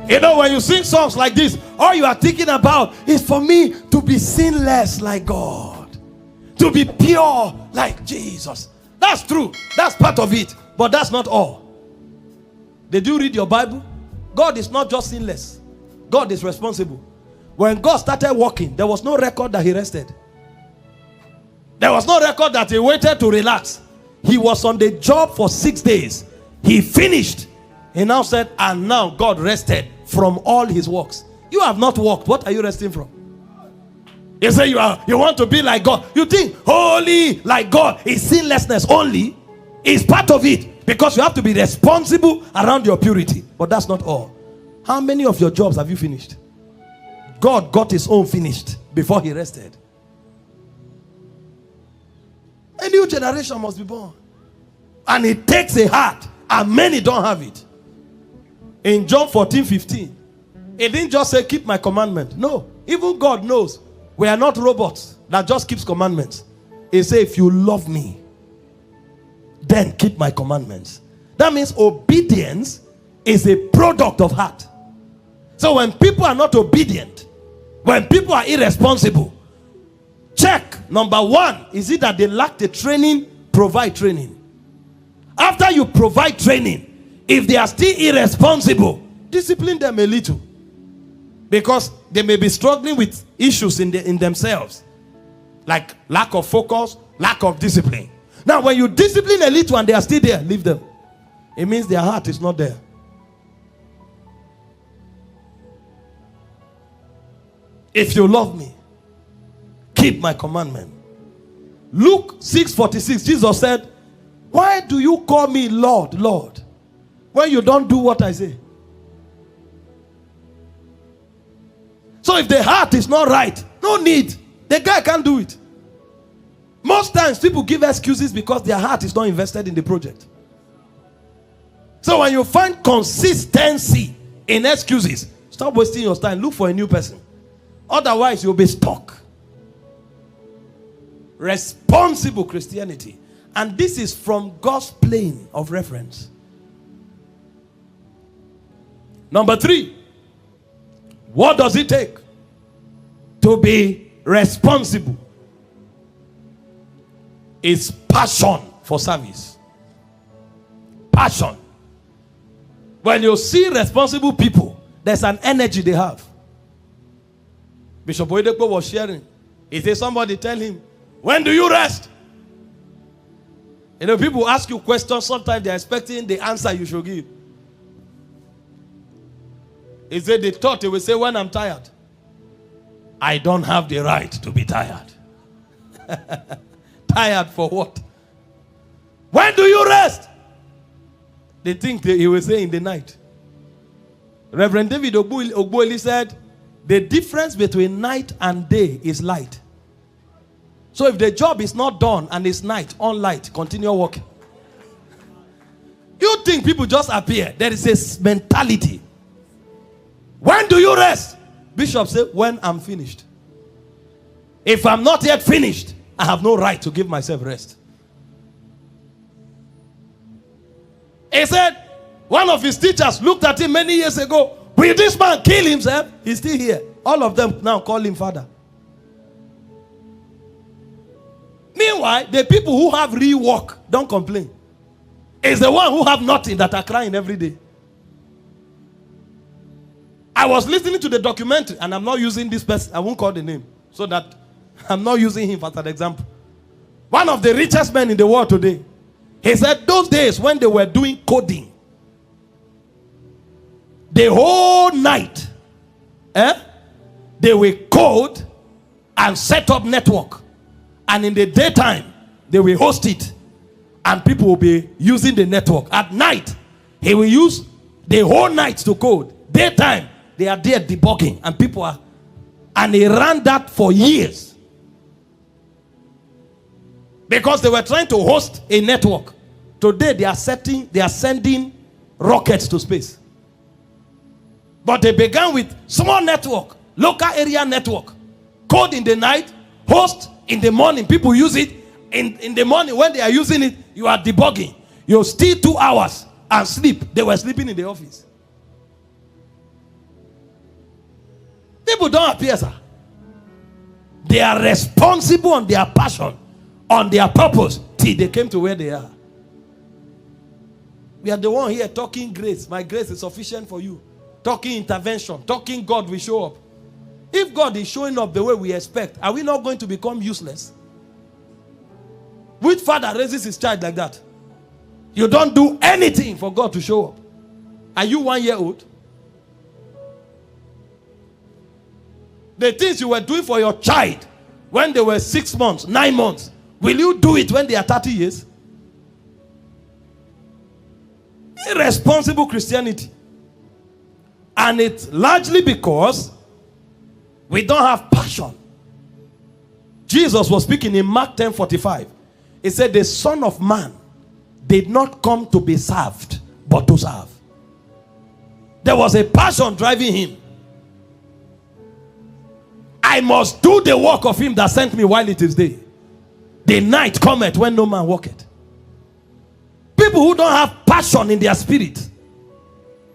You know, when you sing songs like this, all you are thinking about is for me to be sinless like God, to be pure like Jesus. That's true. That's part of it. But that's not all. Did you read your Bible? God is not just sinless. God is responsible. When God started working, there was no record that he rested. There was no record that he waited to relax. He was on the job for 6 days. He finished. He now said, and now God rested from all his works. You have not worked. What are you resting from? You say you want to be like God. You think holy like God is sinlessness only? Is part of it. Because you have to be responsible around your purity. But that's not all. How many of your jobs have you finished? God got his own finished before he rested. A new generation must be born. And it takes a heart. And many don't have it. In John 14:15, it didn't just say keep my commandment. No. Even God knows we are not robots that just keeps commandments. He said, if you love me, then keep my commandments. That means obedience is a product of heart. So when people are not obedient, when people are irresponsible, check. Number one, is it that they lack the training? Provide training. After you provide training, if they are still irresponsible, discipline them a little. Because they may be struggling with issues in themselves. Like lack of focus, lack of discipline. Now when you discipline a little and they are still there, leave them. It means their heart is not there. If you love me, keep my commandment. Luke 6:46, Jesus said, why do you call me Lord, Lord, when you don't do what I say? So if the heart is not right, no need. The guy can't do it. Most times people give excuses because their heart is not invested in the project. So when you find consistency in excuses, stop wasting your time. Look for a new person. Otherwise, you'll be stuck. Responsible Christianity. And this is from God's plane of reference. Number 3. What does it take to be responsible? It's passion for service. Passion. When you see responsible people, there's an energy they have. Bishop Orokpo was sharing. He said, somebody tell him, when do you rest? You know, people ask you questions, sometimes they're expecting the answer you should give. He said they thought he would say, when I'm tired. I don't have the right to be tired. Tired for what? When do you rest? They think he will say in the night. Reverend David Ogbueli said, the difference between night and day is light. So if the job is not done and it's night, on light, continue working. You think people just appear. There is a mentality. When do you rest? Bishop said, when I'm finished. If I'm not yet finished, I have no right to give myself rest. He said, one of his teachers looked at him many years ago. Will this man kill himself? He's still here. All of them now call him father. Meanwhile, the people who have real work don't complain. It's the one who have nothing that are crying every day. I was listening to the documentary, and I'm not using this person. I won't call the name, so that I'm not using him as an example. One of the richest men in the world today, he said those days when they were doing coding, the whole night, they will code and set up network. And in the daytime, they will host it. And people will be using the network. At night, he will use the whole night to code. Daytime, they are there debugging. And people are... And he ran that for years. Because they were trying to host a network. Today, they are sending rockets to space. But they began with small network, local area network. Code in the night, host in the morning. People use it. In the morning, when they are using it, you are debugging. You steal 2 hours and sleep. They were sleeping in the office. People don't appear, sir. They are responsible on their passion, on their purpose, till they came to where they are. We are the one here talking grace. My grace is sufficient for you. Talking intervention. Talking God will show up. If God is showing up the way we expect, are we not going to become useless? Which father raises his child like that? You don't do anything for God to show up. Are you 1 year old? The things you were doing for your child when they were 6 months, 9 months, will you do it when they are 30 years? Irresponsible Christianity. And it's largely because we don't have passion. Jesus was speaking in Mark 10:45. He said, the Son of Man did not come to be served, but to serve. There was a passion driving him. I must do the work of him that sent me while it is day. The night cometh when no man walketh. People who don't have passion in their spirit,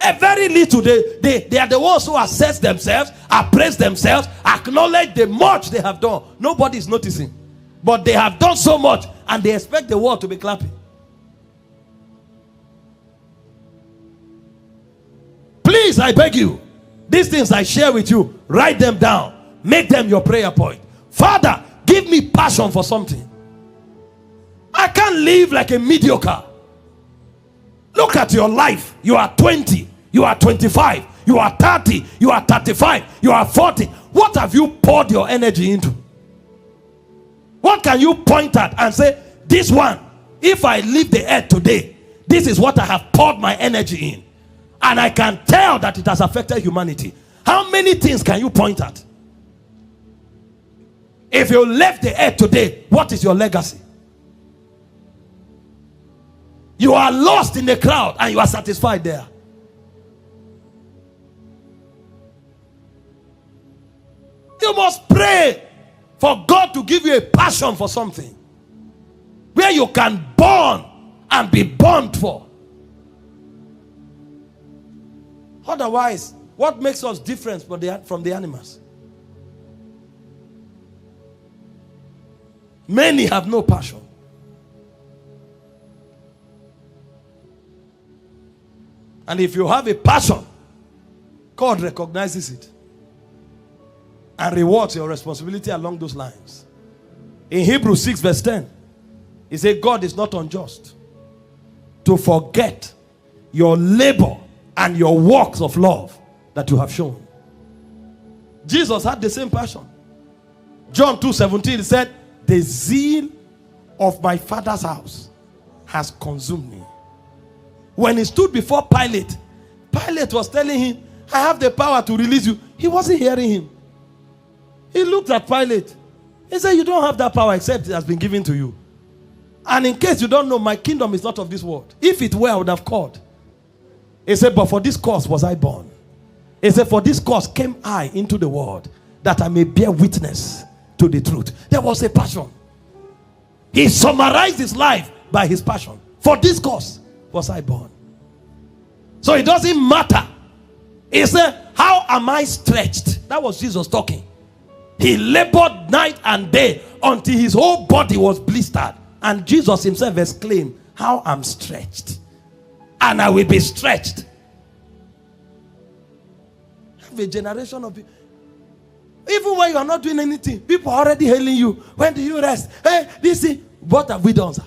a very little, they are the ones who assess themselves, appraise themselves, acknowledge the much they have done. Nobody is noticing. But they have done so much and they expect the world to be clapping. Please, I beg you, these things I share with you, write them down. Make them your prayer point. Father, give me passion for something. I can't live like a mediocre. Look at your life. You are 20. You are 25. You are 30. You are 35. You are 40. What have you poured your energy into? What can you point at and say, this one, if I leave the earth today, this is what I have poured my energy in. And I can tell that it has affected humanity. How many things can you point at? If you left the earth today, what is your legacy? You are lost in the crowd and you are satisfied there. You must pray for God to give you a passion for something where you can burn and be burned for. Otherwise, what makes us different from the animals? Many have no passion. And if you have a passion, God recognizes it and rewards your responsibility along those lines. In Hebrews 6 verse 10, he said, God is not unjust to forget your labor and your works of love that you have shown. Jesus had the same passion. John 2:17 said, the zeal of my Father's house has consumed me. When he stood before Pilate, Pilate was telling him, I have the power to release you. He wasn't hearing him. He looked at Pilate. He said, you don't have that power except it has been given to you. And in case you don't know, my kingdom is not of this world. If it were, I would have called. He said, but for this cause was I born. He said, for this cause came I into the world, that I may bear witness to the truth. There was a passion. He summarized his life by his passion. For this cause was I born. So it doesn't matter. He said, how am I stretched? That was Jesus talking. He labored night and day until his whole body was blistered. And Jesus himself exclaimed, how I'm stretched. And I will be stretched. Have a generation of people. Even when you are not doing anything, people are already hailing you. When do you rest? Hey, this is what have we done, sir?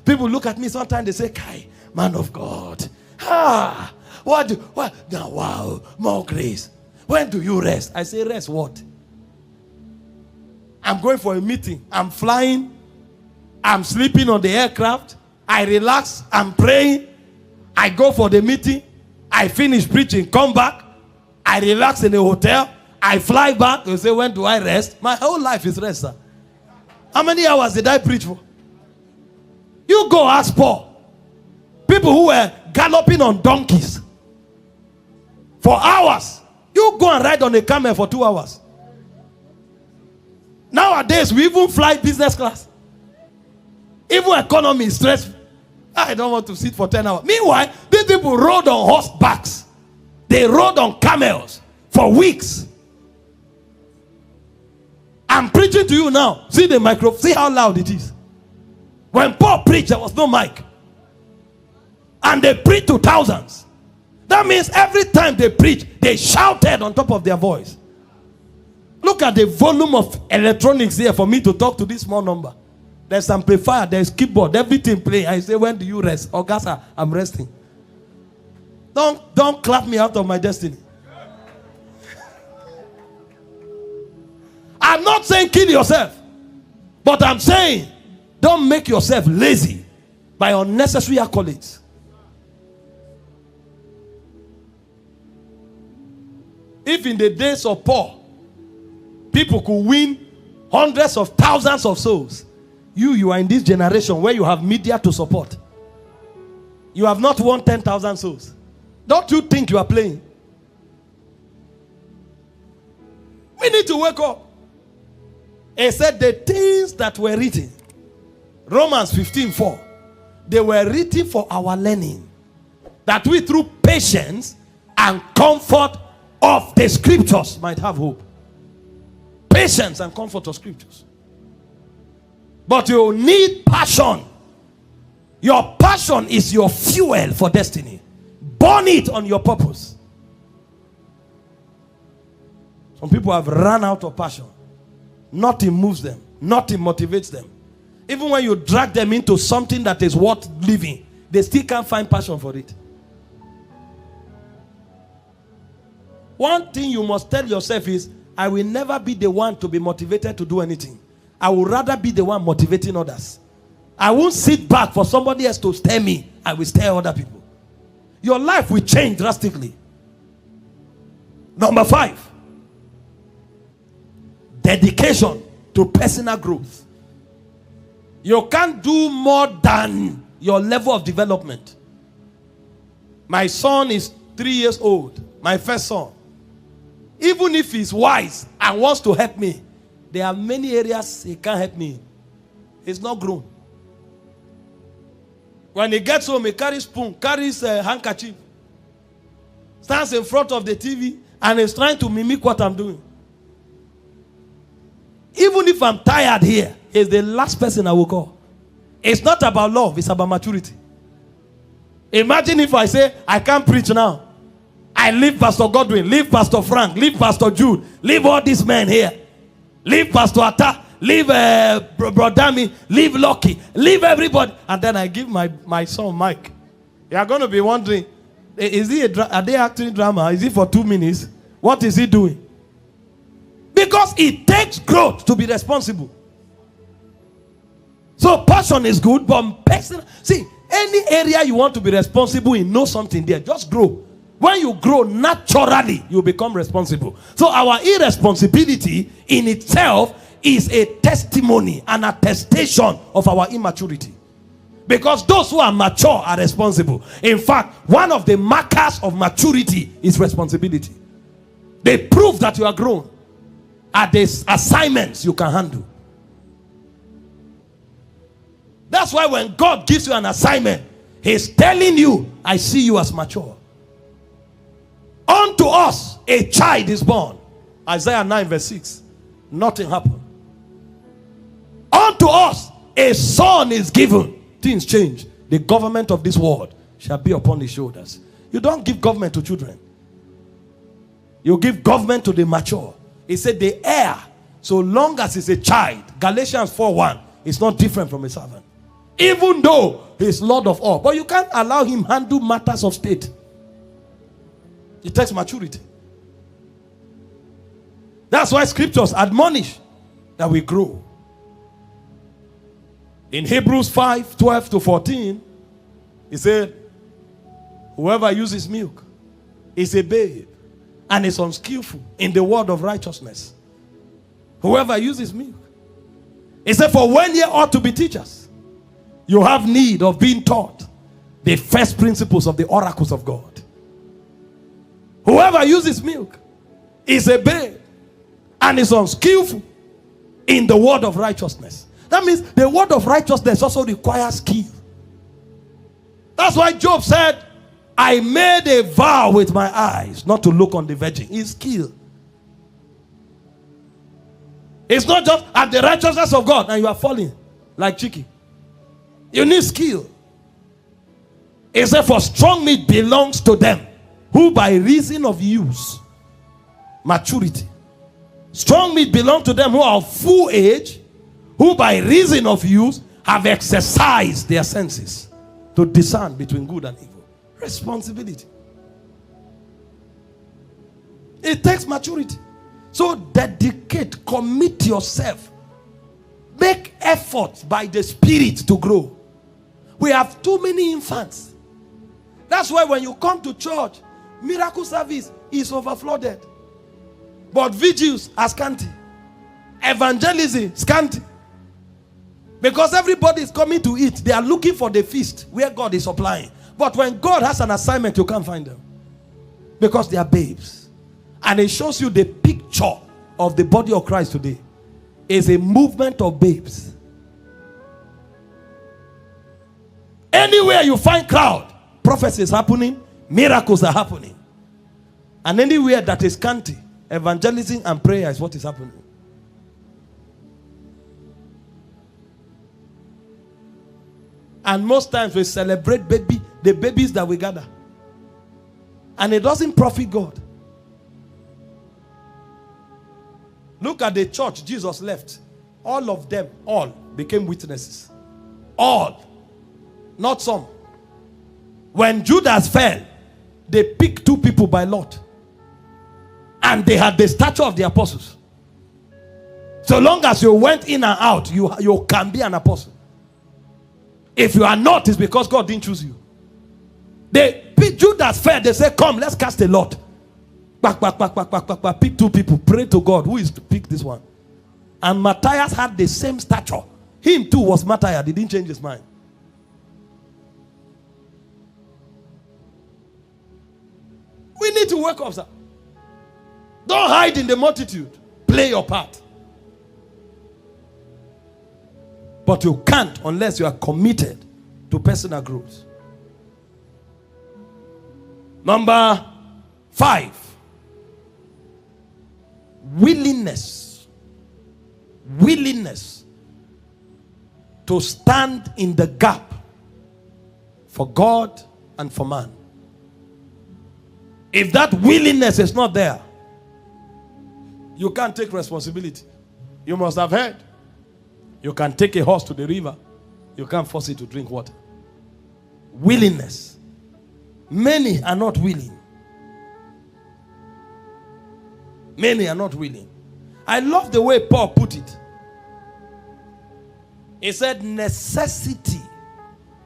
People look at me sometimes, they say, Kai, man of God. What? Now, wow, more grace. When do you rest? I say, rest what? I'm going for a meeting. I'm flying. I'm sleeping on the aircraft. I relax. I'm praying. I go for the meeting. I finish preaching. Come back. I relax in the hotel. I fly back. You say, when do I rest? My whole life is rest, sir. How many hours did I preach for? You go ask Paul. People who were galloping on donkeys for hours. You go and ride on a camel for 2 hours. Nowadays, we even fly business class. Even economy is stressful. I don't want to sit for 10 hours. Meanwhile, these people rode on horsebacks. They rode on camels for weeks. I'm preaching to you now. See the microphone. See how loud it is. When Paul preached, there was no mic. And they preached to thousands. That means every time they preached, they shouted on top of their voice. Look at the volume of electronics here for me to talk to this small number. There's amplifier, there's keyboard, everything playing. I say, when do you rest? Augusta, I'm resting. Don't clap me out of my destiny. I'm not saying kill yourself, but I'm saying don't make yourself lazy by unnecessary accolades. If in the days of Paul, people could win hundreds of thousands of souls, you are in this generation where you have media to support. You have not won 10,000 souls. Don't you think you are playing? We need to wake up. He said the things that were written, Romans 15:4, they were written for our learning, that we through patience and comfort of the scriptures might have hope. Patience and comfort of scriptures. But you need passion. Your passion is your fuel for destiny. Burn it on your purpose. Some people have run out of passion. Nothing moves them. Nothing motivates them. Even when you drag them into something that is worth living, they still can't find passion for it. One thing you must tell yourself is, I will never be the one to be motivated to do anything. I would rather be the one motivating others. I won't sit back for somebody else to stir me. I will stir other people. Your life will change drastically. Number 5. Dedication to personal growth. You can't do more than your level of development. My son is 3 years old. My first son. Even if he's wise and wants to help me, there are many areas he can't help me. He's not grown. When he gets home, he carries spoon, carries a handkerchief, stands in front of the TV, and is trying to mimic what I'm doing. Even if I'm tired here, he's the last person I will call. It's not about love, it's about maturity. Imagine if I say, I can't preach now. I leave Pastor Godwin, leave Pastor Frank, leave Pastor Jude, leave all these men here. Leave Pastor Atta, leave Brodami, leave Lucky, leave everybody. And then I give my son Mike. You are going to be wondering, are they acting drama? Is it for 2 minutes? What is he doing? Because it takes growth to be responsible. So passion is good, but personal. See, any area you want to be responsible in, know something there. Just grow. When you grow naturally, you become responsible. So our irresponsibility in itself is a testimony, an attestation of our immaturity. Because those who are mature are responsible. In fact, one of the markers of maturity is responsibility. They prove that you are grown at the assignments you can handle. That's why when God gives you an assignment, He's telling you, I see you as mature. Unto us a child is born. Isaiah 9 verse 6. Nothing happened. Unto us a son is given. Things change. The government of this world shall be upon his shoulders. You don't give government to children. You give government to the mature. He said the heir, so long as he's a child, Galatians 4:1, is not different from a servant. Even though he's Lord of all. But you can't allow him handle matters of state. It takes maturity. That's why scriptures admonish that we grow. In Hebrews 5:12-14, he said, whoever uses milk is a babe and is unskillful in the word of righteousness. Whoever uses milk. He said, for when ye ought to be teachers, you have need of being taught the first principles of the oracles of God. Whoever uses milk is a babe and is unskillful in the word of righteousness. That means the word of righteousness also requires skill. That's why Job said, I made a vow with my eyes not to look on the virgin. It's skill. It's not just at the righteousness of God and you are falling like chicken. You need skill. It said, for strong meat belongs to them who by reason of use, maturity. Strong meat belongs to them who are of full age, who by reason of use have exercised their senses to discern between good and evil. Responsibility. It takes maturity. So dedicate, commit yourself. Make efforts by the Spirit to grow. We have too many infants. That's why when you come to church, miracle service is overflooded. But vigils are scanty. Evangelism scanty. Because everybody is coming to eat. They are looking for the feast where God is supplying. But when God has an assignment, you can't find them. Because they are babes. And it shows you the picture of the body of Christ today. Is a movement of babes. Anywhere you find crowd, prophecy is happening, miracles are happening. And anywhere that is scanty, evangelism and prayer is what is happening. And most times we celebrate the babies that we gather. And it doesn't profit God. Look at the church Jesus left. All of them, all became witnesses. All. Not some. When Judas fell, they picked 2 people by lot. And they had the stature of the apostles. So long as you went in and out, you can be an apostle. If you are not, it's because God didn't choose you. Judas fell, they said, come, let's cast a lot. Back. Pick 2 people. Pray to God. Who is to pick this one? And Matthias had the same stature. Him too was Matthias. He didn't change his mind. We need to wake up, sir. Don't hide in the multitude. Play your part. But you can't unless you are committed to personal growth. Number 5. Willingness to stand in the gap for God and for man. If that willingness is not there, you can't take responsibility. You must have heard. You can take a horse to the river. You can't force it to drink water. Willingness. Many are not willing. Many are not willing. I love the way Paul put it. He said, necessity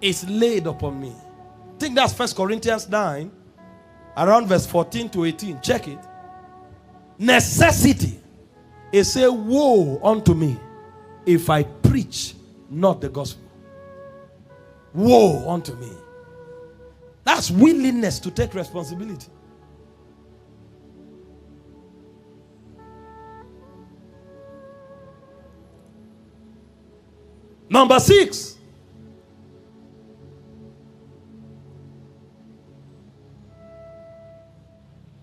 is laid upon me. I think that's 1 Corinthians 9, around verse 14 to 18. Check it. Necessity is a woe unto me if I preach not the gospel. Woe unto me. That's willingness to take responsibility. Number 6.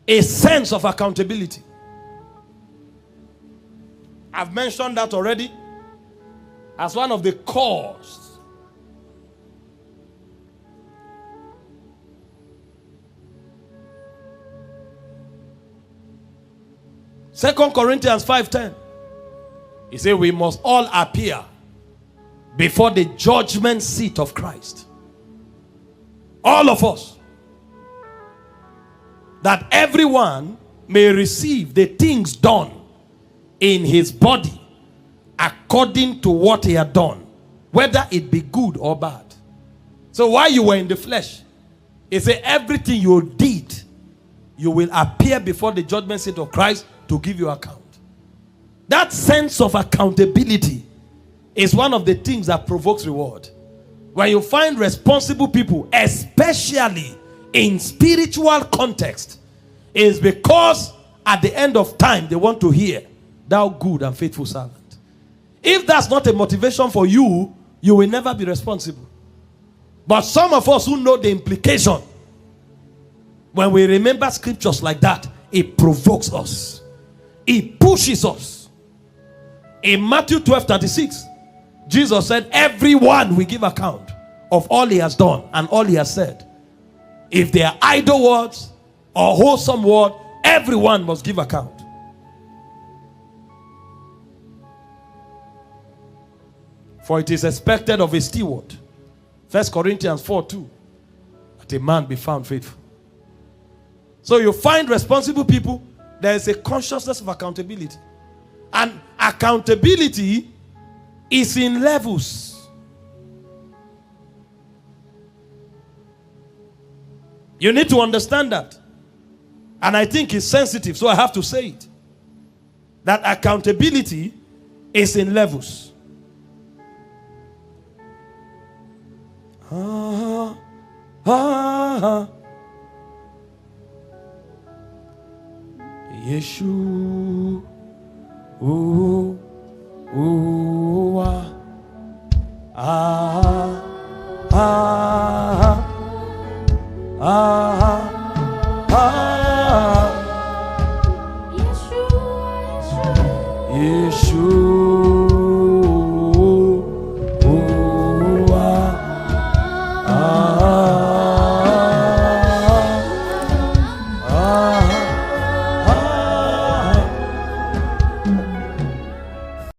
A sense of accountability. I've mentioned that already as one of the cores. Second Corinthians 5:10. He said we must all appear before the judgment seat of Christ. All of us. That everyone may receive the things done in his body according to what he had done, whether it be good or bad. So while you were in the flesh, he said everything you did, you will appear before the judgment seat of Christ to give you account. That sense of accountability is one of the things that provokes reward. When you find responsible people, especially in spiritual context, is because at the end of time they want to hear, thou good and faithful servant. If that's not a motivation for you, you will never be responsible. But some of us who know the implication When we remember scriptures like that, it provokes us. It pushes us. In Matthew 12:36, Jesus said, everyone will give account of all he has done and all he has said. If they are idle words or wholesome word, everyone must give account. For it is expected of a steward, 1 Corinthians 4:2, that a man be found faithful. So you find responsible people, there is a consciousness of accountability. And accountability is in levels. You need to understand that. And I think it's sensitive, so I have to say it. That accountability is in levels. Yeshu, ooh, ooh, ah, ah, ah, ah, Yeshu, Yeshu.